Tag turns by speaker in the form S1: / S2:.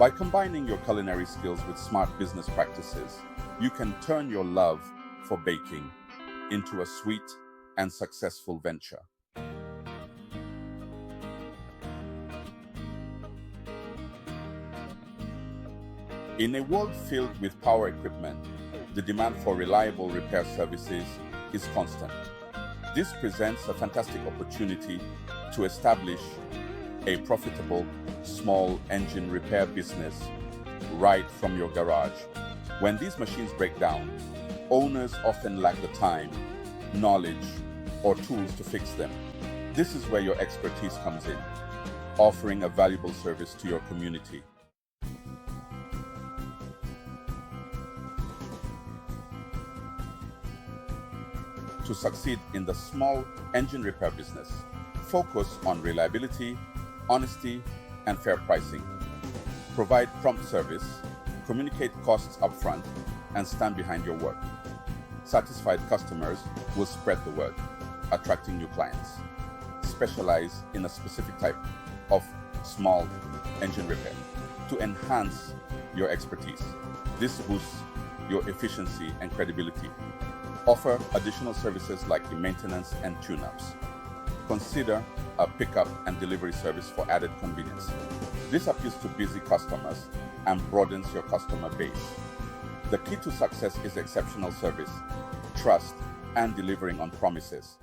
S1: By combining your culinary skills with smart business practices, you can turn your love for baking into a sweet and successful venture. In a world filled with power equipment, the demand for reliable repair services is constant. This presents a fantastic opportunity to establish a profitable small engine repair business right from your garage. When these machines break down, owners often lack the time, knowledge, or tools to fix them. This is where your expertise comes in, offering a valuable service to your community. To succeed in the small engine repair business, focus on reliability, honesty, and fair pricing. Provide prompt service, communicate costs upfront, and stand behind your work. Satisfied customers will spread the word, attracting new clients. Specialize in a specific type of small engine repair to enhance your expertise. This boosts your efficiency and credibility. Offer additional services like the maintenance and tune-ups. Consider a pickup and delivery service for added convenience. This appeals to busy customers and broadens your customer base. The key to success is exceptional service, trust, and delivering on promises.